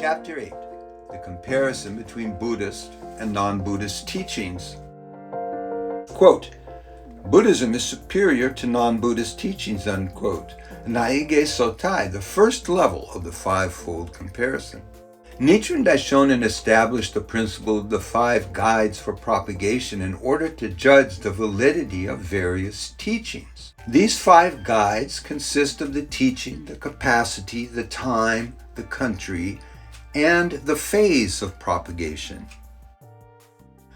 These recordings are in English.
Chapter 8. The comparison between Buddhist and non-Buddhist teachings. Quote, Buddhism is superior to non-Buddhist teachings, unquote. Naige Sotai, the first level of the five-fold comparison. Nichiren Daishonin established the principle of the five guides for propagation in order to judge the validity of various teachings. These five guides consist of the teaching, the capacity, the time, the country, and the phase of propagation.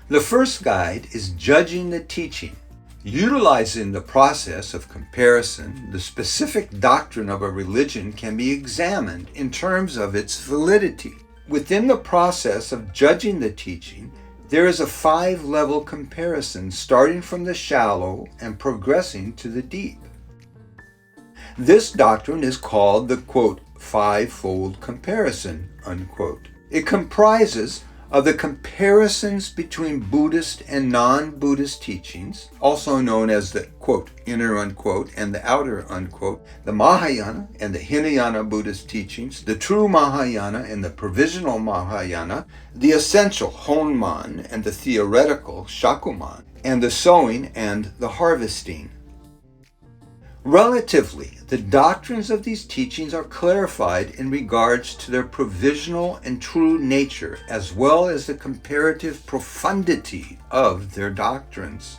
The first guide is judging the teaching. Utilizing the process of comparison, the specific doctrine of a religion can be examined in terms of its validity. Within the process of judging the teaching, there is a five-level comparison starting from the shallow and progressing to the deep. This doctrine is called the, quote, five-fold comparison, unquote. It comprises of the comparisons between Buddhist and non-Buddhist teachings, also known as the, quote, inner, unquote, and the outer, unquote, the Mahayana and the Hinayana Buddhist teachings, the true Mahayana and the provisional Mahayana, the essential Honman and the theoretical Shakuman, and the sowing and the harvesting. Relatively, the doctrines of these teachings are clarified in regards to their provisional and true nature, as well as the comparative profundity of their doctrines.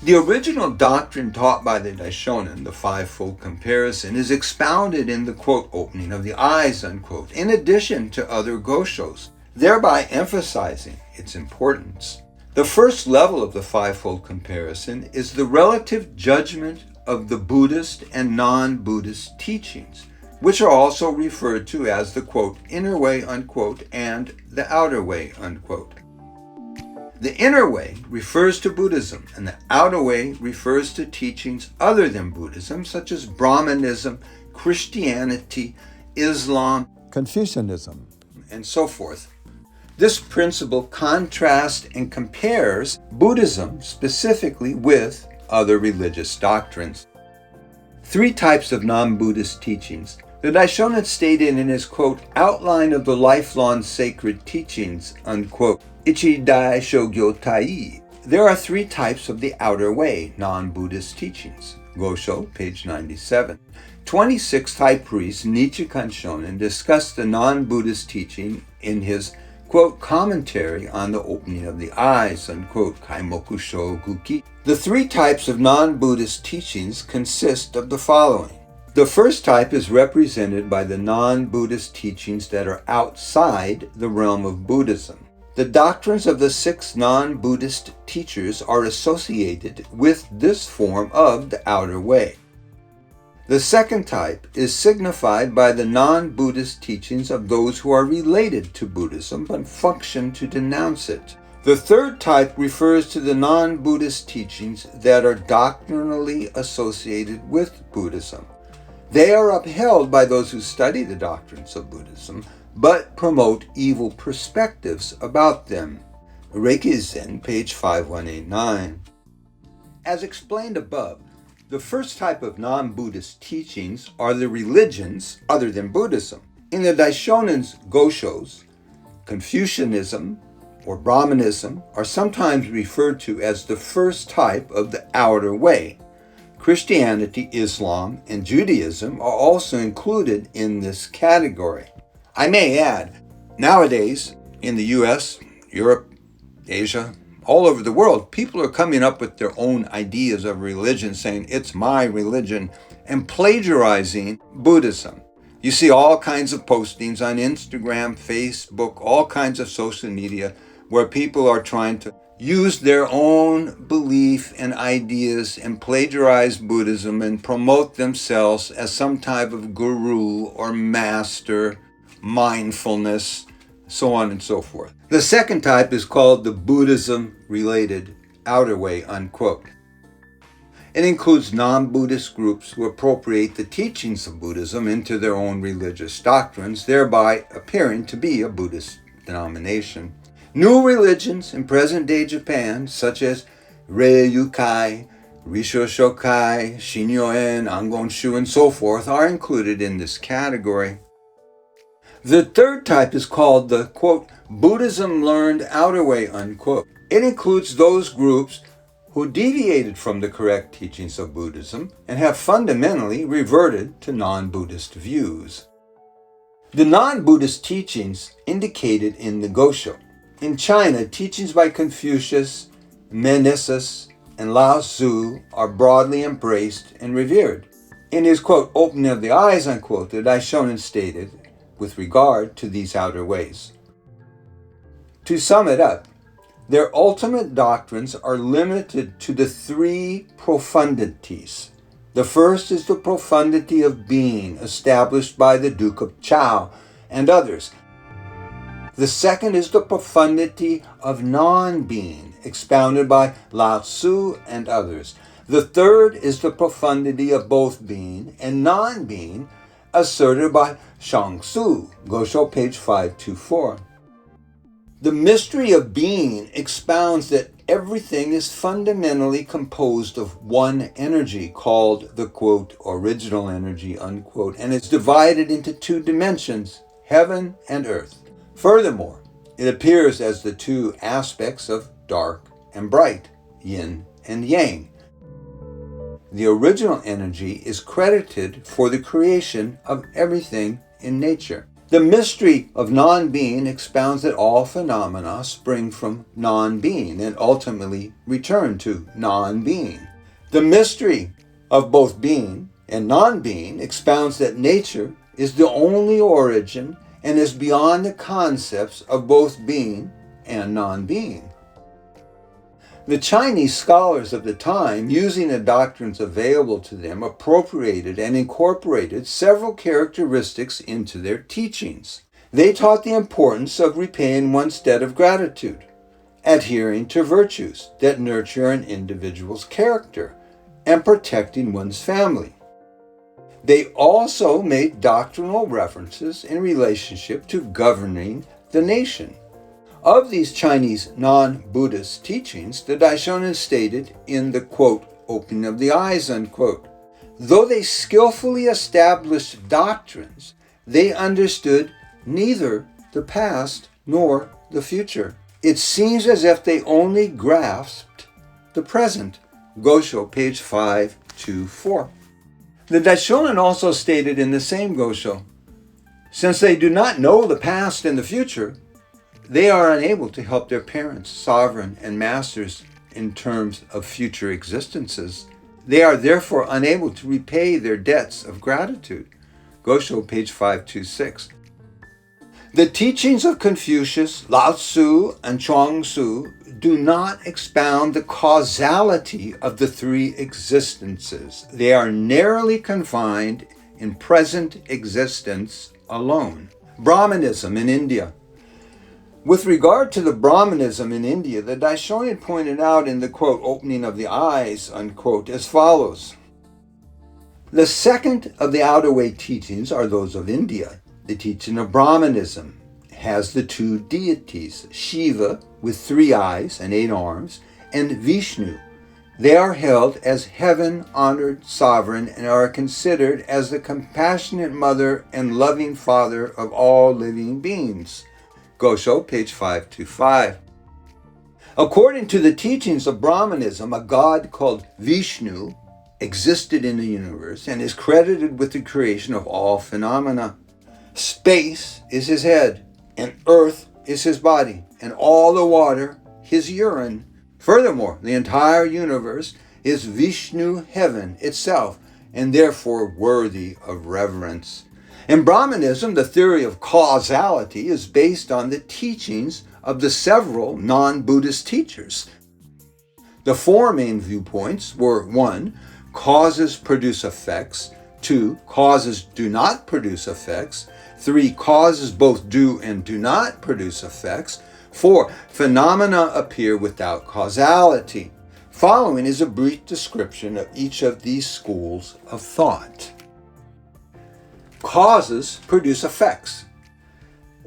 The original doctrine taught by the Daishonin, the five-fold comparison, is expounded in the, quote, opening of the eyes, unquote, in addition to other goshos, thereby emphasizing its importance. The first level of the five-fold comparison is the relative judgment of the Buddhist and non-Buddhist teachings, which are also referred to as the, quote, inner way, unquote, and the outer way, unquote. The inner way refers to Buddhism, and the outer way refers to teachings other than Buddhism, such as Brahmanism, Christianity, Islam, Confucianism, and so forth. This principle contrasts and compares Buddhism specifically with other religious doctrines. Three types of non-Buddhist teachings. The Daishonin stated in his, quote, outline of the lifelong sacred teachings, unquote, Ichidai Shogyo Tai. There are three types of the outer way, non-Buddhist teachings. Gosho, page 97. 26th High Priest Nichiren Shonin discussed the non-Buddhist teaching in his, quote, commentary on the opening of the eyes, unquote, Kaimoku Shoguki. The three types of non-Buddhist teachings consist of the following. The first type is represented by the non-Buddhist teachings that are outside the realm of Buddhism. The doctrines of the six non-Buddhist teachers are associated with this form of the outer way. The second type is signified by the non-Buddhist teachings of those who are related to Buddhism but function to denounce it. The third type refers to the non-Buddhist teachings that are doctrinally associated with Buddhism. They are upheld by those who study the doctrines of Buddhism but promote evil perspectives about them. Reikizen, page 5189. As explained above, the first type of non-Buddhist teachings are the religions other than Buddhism. In the Daishonin's goshos, Confucianism or Brahmanism are sometimes referred to as the first type of the outer way. Christianity, Islam, and Judaism are also included in this category. I may add, nowadays in the US, Europe, Asia, all over the world, people are coming up with their own ideas of religion, saying it's my religion, and plagiarizing Buddhism. You see all kinds of postings on Instagram, Facebook, all kinds of social media where people are trying to use their own belief and ideas and plagiarize Buddhism and promote themselves as some type of guru or master, mindfulness, so on and so forth. The second type is called the Buddhism-related outer way, unquote. It includes non-Buddhist groups who appropriate the teachings of Buddhism into their own religious doctrines, thereby appearing to be a Buddhist denomination. New religions in present-day Japan, such as Reiyukai, Rishoshokai, Shinyo-en, Angonshu, and so forth, are included in this category. The third type is called the, quote, Buddhism learned outer way, unquote. It includes those groups who deviated from the correct teachings of Buddhism and have fundamentally reverted to non-Buddhist views. The non-Buddhist teachings indicated in the Gosho. In China, teachings by Confucius, Meneses, and Lao Tzu are broadly embraced and revered. In his, quote, opening of the eyes, unquote, the Daishonin stated with regard to these outer ways. To sum it up, their ultimate doctrines are limited to the three profundities. The first is the profundity of being, established by the Duke of Chao and others. The second is the profundity of non-being, expounded by Lao Tzu and others. The third is the profundity of both being and non-being, asserted by Shang-Tzu, Gosho, page 524. The mystery of being expounds that everything is fundamentally composed of one energy called the, quote, original energy, unquote, and it's divided into two dimensions, heaven and earth. Furthermore, it appears as the two aspects of dark and bright, yin and yang. The original energy is credited for the creation of everything in nature. The mystery of non-being expounds that all phenomena spring from non-being and ultimately return to non-being. The mystery of both being and non-being expounds that nature is the only origin and is beyond the concepts of both being and non-being. The Chinese scholars of the time, using the doctrines available to them, appropriated and incorporated several characteristics into their teachings. They taught the importance of repaying one's debt of gratitude, adhering to virtues that nurture an individual's character, and protecting one's family. They also made doctrinal references in relationship to governing the nation. Of these Chinese non-Buddhist teachings, the Daishonin stated in the, quote, opening of the eyes, unquote, though they skillfully established doctrines, they understood neither the past nor the future. It seems as if they only grasped the present. Gosho, page 524. The Daishonin also stated in the same Gosho, since they do not know the past and the future, they are unable to help their parents, sovereign, and masters in terms of future existences. They are therefore unable to repay their debts of gratitude. Gosho, page 526. The teachings of Confucius, Lao Tzu, and Chuang-Tzu do not expound the causality of the three existences. They are narrowly confined in present existence alone. Brahmanism in India. With regard to the Brahmanism in India, the Daishonin pointed out in the, quote, opening of the eyes, unquote, as follows. The second of the outer way teachings are those of India. The teaching of Brahmanism has the two deities, Shiva with 3 eyes and 8 arms, and Vishnu. They are held as heaven-honored sovereign and are considered as the compassionate mother and loving father of all living beings. Gosho, page 525. According to the teachings of Brahmanism, a god called Vishnu existed in the universe and is credited with the creation of all phenomena. Space is his head, and earth is his body, and all the water his urine. Furthermore, the entire universe is Vishnu heaven itself, and therefore worthy of reverence. In Brahmanism, the theory of causality is based on the teachings of the several non-Buddhist teachers. The 4 main viewpoints were 1. Causes produce effects. 2. Causes do not produce effects. 3. Causes both do and do not produce effects. 4. Phenomena appear without causality. Following is a brief description of each of these schools of thought. Causes produce effects.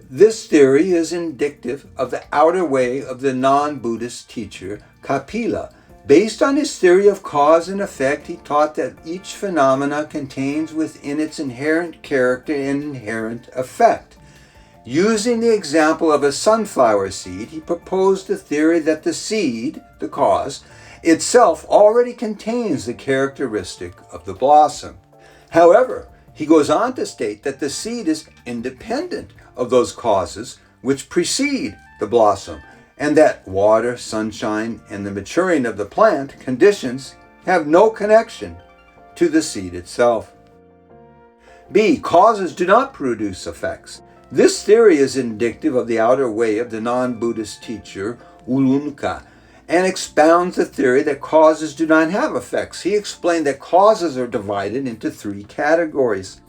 This theory is indicative of the outer way of the non-Buddhist teacher Kapila. Based on his theory of cause and effect, he taught that each phenomena contains within its inherent character an inherent effect. Using the example of a sunflower seed, he proposed the theory that the seed, the cause, itself already contains the characteristic of the blossom. However, he goes on to state that the seed is independent of those causes which precede the blossom, and that water, sunshine, and the maturing of the plant conditions have no connection to the seed itself. B. Causes do not produce effects. This theory is indicative of the outer way of the non-Buddhist teacher Ulunka, and expounds the theory that causes do not have effects. He explained that causes are divided into three categories: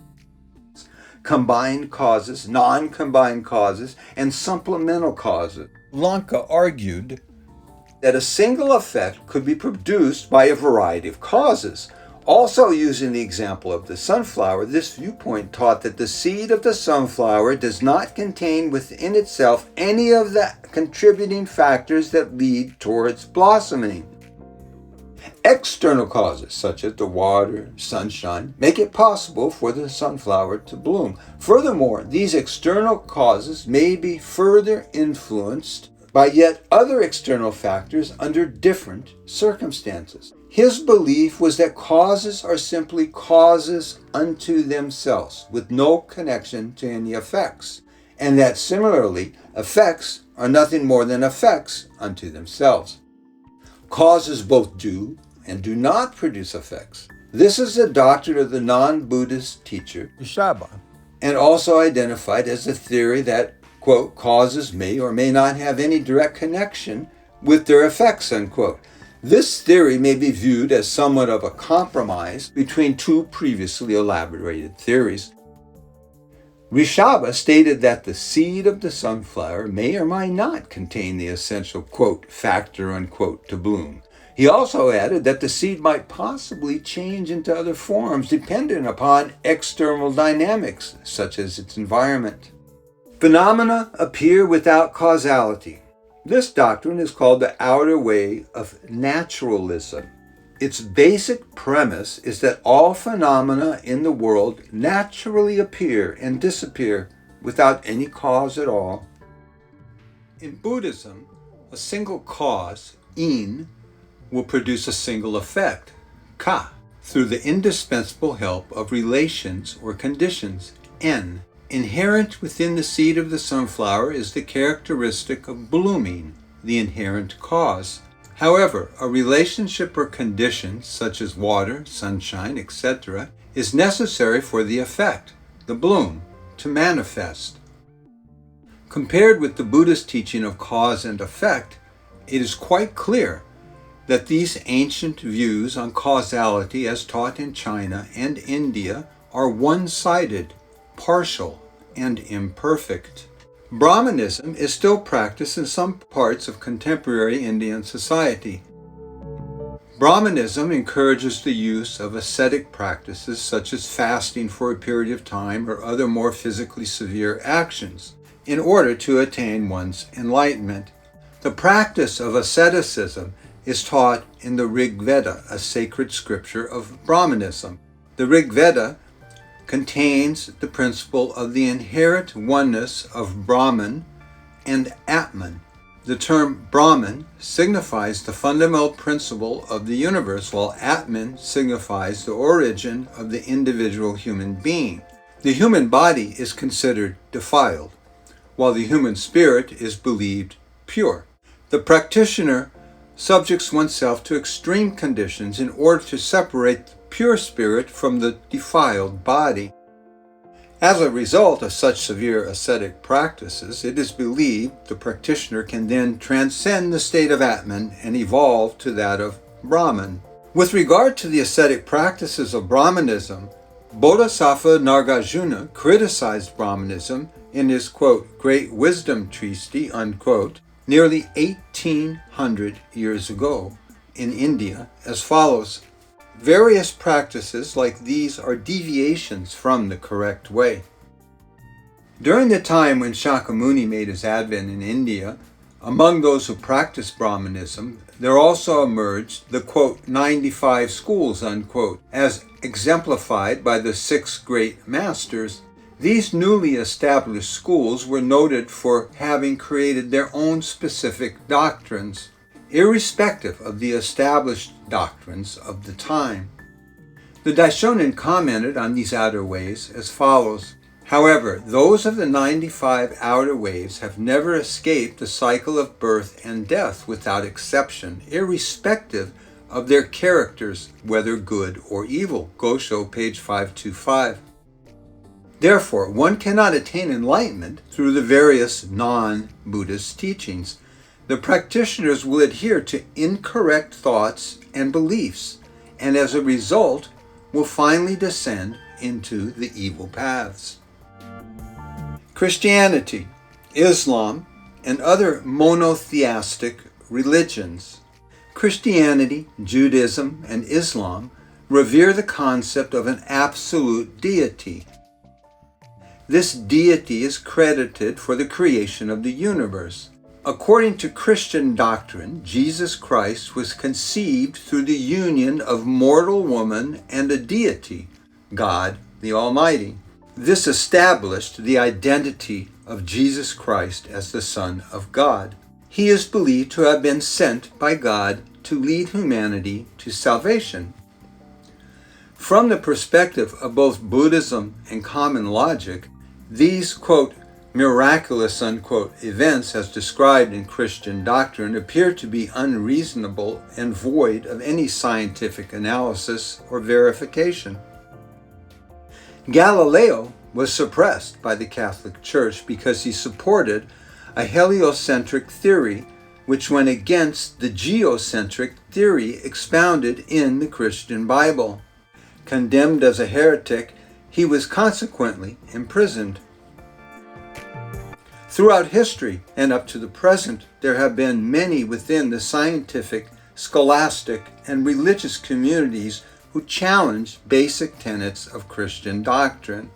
combined causes, non-combined causes, and supplemental causes. Ulunka argued that a single effect could be produced by a variety of causes. Also using the example of the sunflower, this viewpoint taught that the seed of the sunflower does not contain within itself any of the contributing factors that lead towards blossoming. External causes, such as the water, sunshine, make it possible for the sunflower to bloom. Furthermore, these external causes may be further influenced by yet other external factors under different circumstances. His belief was that causes are simply causes unto themselves, with no connection to any effects, and that similarly, effects are nothing more than effects unto themselves. Causes both do and do not produce effects. This is the doctrine of the non-Buddhist teacher, Rishaba, and also identified as the theory that, quote, causes may or may not have any direct connection with their effects, unquote. This theory may be viewed as somewhat of a compromise between two previously elaborated theories. Rishaba stated that the seed of the sunflower may or may not contain the essential, quote, factor, unquote, to bloom. He also added that the seed might possibly change into other forms dependent upon external dynamics, such as its environment. Phenomena appear without causality. This doctrine is called the outer way of naturalism. Its basic premise is that all phenomena in the world naturally appear and disappear without any cause at all. In Buddhism, a single cause, in, will produce a single effect, ka, through the indispensable help of relations or conditions, en. Inherent within the seed of the sunflower is the characteristic of blooming, the inherent cause. However, a relationship or condition, such as water, sunshine, etc., is necessary for the effect, the bloom, to manifest. Compared with the Buddhist teaching of cause and effect, it is quite clear that these ancient views on causality as taught in China and India are one-sided, partial, and imperfect. Brahmanism is still practiced in some parts of contemporary Indian society. Brahmanism encourages the use of ascetic practices such as fasting for a period of time or other more physically severe actions in order to attain one's enlightenment. The practice of asceticism is taught in the Rig Veda, a sacred scripture of Brahmanism. The Rig Veda contains the principle of the inherent oneness of Brahman and Atman. The term Brahman signifies the fundamental principle of the universe, while Atman signifies the origin of the individual human being. The human body is considered defiled, while the human spirit is believed pure. The practitioner subjects oneself to extreme conditions in order to separate the pure spirit from the defiled body. As a result of such severe ascetic practices, it is believed the practitioner can then transcend the state of Atman and evolve to that of Brahman. With regard to the ascetic practices of Brahmanism, Bodhisattva Nagarjuna criticized Brahmanism in his, quote, Great Wisdom Treatise, unquote, nearly 1800 years ago in India as follows: various practices like these are deviations from the correct way. During the time when Shakyamuni made his advent in India, among those who practiced Brahmanism, there also emerged the, quote, 95 schools, unquote, as exemplified by the 6 great masters. These newly established schools were noted for having created their own specific doctrines, irrespective of the established doctrines of the time. The Daishonin commented on these outer ways as follows: "However, those of the 95 outer ways have never escaped the cycle of birth and death without exception, irrespective of their characters, whether good or evil." Gosho, page 525. Therefore, one cannot attain enlightenment through the various non-Buddhist teachings. The practitioners will adhere to incorrect thoughts and beliefs, and as a result, will finally descend into the evil paths. Christianity, Islam, and other monotheistic religions. Christianity, Judaism, and Islam revere the concept of an absolute deity. This deity is credited for the creation of the universe. According to Christian doctrine, Jesus Christ was conceived through the union of mortal woman and a deity, God the Almighty. This established the identity of Jesus Christ as the Son of God. He is believed to have been sent by God to lead humanity to salvation. From the perspective of both Buddhism and common logic, these, quote, miraculous, unquote, events as described in Christian doctrine appear to be unreasonable and void of any scientific analysis or verification. Galileo was suppressed by the Catholic Church because he supported a heliocentric theory which went against the geocentric theory expounded in the Christian Bible. Condemned as a heretic, he was consequently imprisoned. Throughout history and up to the present, there have been many within the scientific, scholastic, and religious communities who challenge basic tenets of Christian doctrine.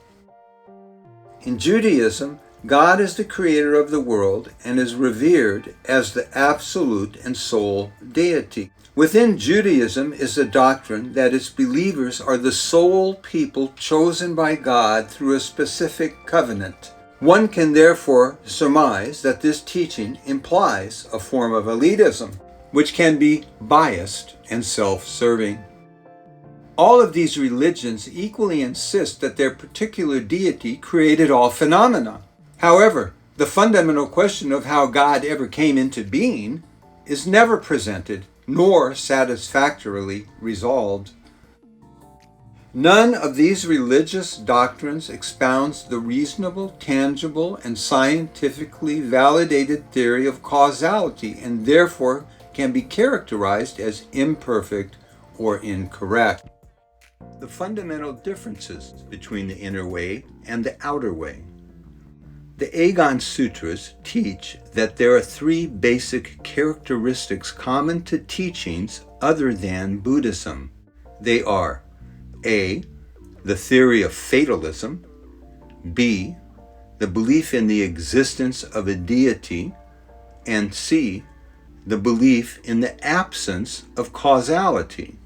In Judaism, God is the creator of the world and is revered as the absolute and sole deity. Within Judaism is the doctrine that its believers are the sole people chosen by God through a specific covenant. One can therefore surmise that this teaching implies a form of elitism, which can be biased and self-serving. All of these religions equally insist that their particular deity created all phenomena. However, the fundamental question of how God ever came into being is never presented nor satisfactorily resolved. None of these religious doctrines expounds the reasonable, tangible, and scientifically validated theory of causality and therefore can be characterized as imperfect or incorrect. The fundamental differences between the inner way and the outer way. The Aegon Sutras teach that there are three basic characteristics common to teachings other than Buddhism. They are A, the theory of fatalism, B, the belief in the existence of a deity, and C, the belief in the absence of causality.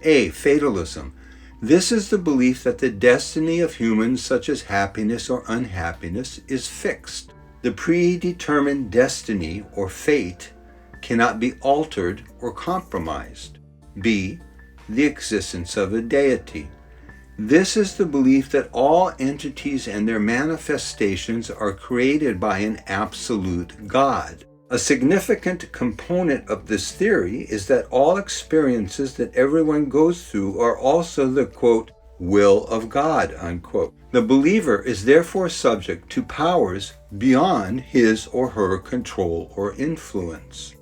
A, fatalism. This is the belief that the destiny of humans, such as happiness or unhappiness, is fixed. The predetermined destiny or fate cannot be altered or compromised. B, the existence of a deity. This is the belief that all entities and their manifestations are created by an absolute God. A significant component of this theory is that all experiences that everyone goes through are also the, quote, will of God, unquote. The believer is therefore subject to powers beyond his or her control or influence.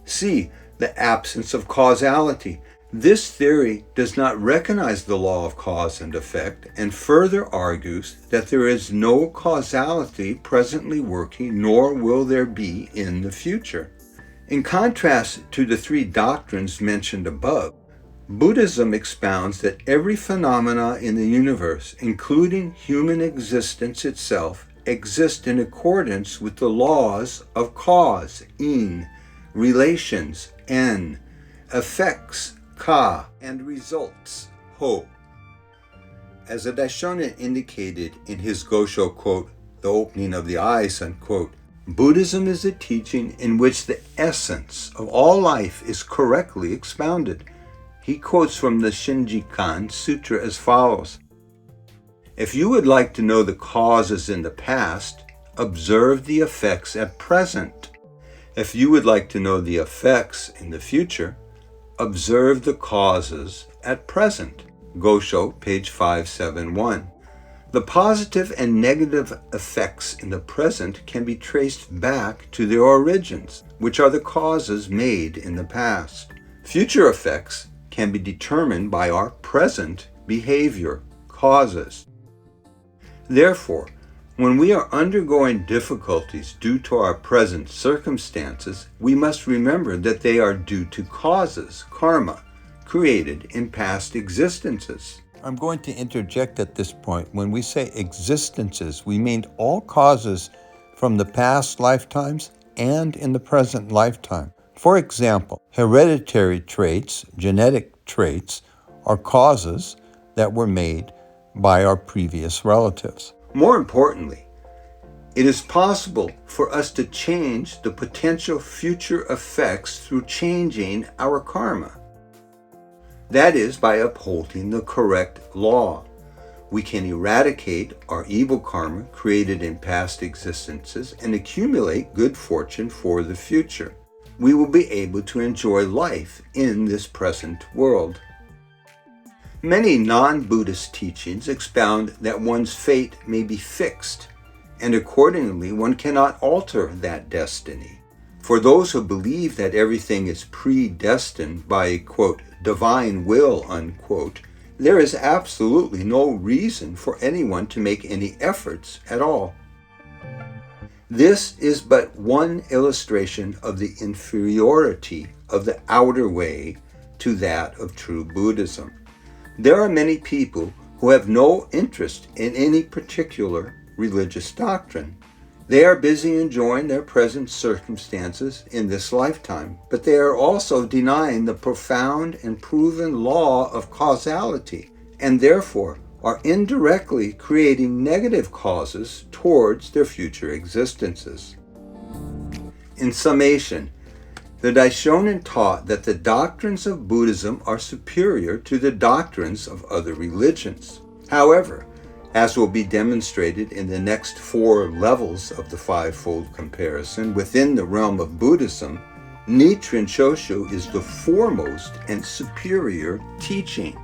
C, the absence of causality. This theory does not recognize the law of cause and effect and further argues that there is no causality presently working, nor will there be in the future. In contrast to the three doctrines mentioned above, Buddhism expounds that every phenomena in the universe, including human existence itself, exists in accordance with the laws of cause, yin, relations, en, effects, ka, and results, ho. As the Daishonin indicated in his Gosho, quote, the opening of the eyes, unquote, Buddhism is a teaching in which the essence of all life is correctly expounded. He quotes from the Shinjikan Sutra as follows: if you would like to know the causes in the past, observe the effects at present. If you would like to know the effects in the future, observe the causes at present. Gosho, page 571. The positive and negative effects in the present can be traced back to their origins, which are the causes made in the past. Future effects can be determined by our present behavior, causes. Therefore, when we are undergoing difficulties due to our present circumstances, we must remember that they are due to causes, karma, created in past existences. I'm going to interject at this point. When we say existences, we mean all causes from the past lifetimes and in the present lifetime. For example, hereditary traits, genetic traits, are causes that were made by our previous relatives. More importantly, it is possible for us to change the potential future effects through changing our karma. That is, by upholding the correct law. We can eradicate our evil karma created in past existences and accumulate good fortune for the future. We will be able to enjoy life in this present world. Many non-Buddhist teachings expound that one's fate may be fixed, and accordingly one cannot alter that destiny. For those who believe that everything is predestined by a, quote, divine will, unquote, there is absolutely no reason for anyone to make any efforts at all. This is but one illustration of the inferiority of the outer way to that of true Buddhism. There are many people who have no interest in any particular religious doctrine. They are busy enjoying their present circumstances in this lifetime, but they are also denying the profound and proven law of causality, and therefore are indirectly creating negative causes towards their future existences. In summation, the Daishonin taught that the doctrines of Buddhism are superior to the doctrines of other religions. However, as will be demonstrated in the next 4 levels of the fivefold comparison within the realm of Buddhism, Nichiren Shoshu is the foremost and superior teaching.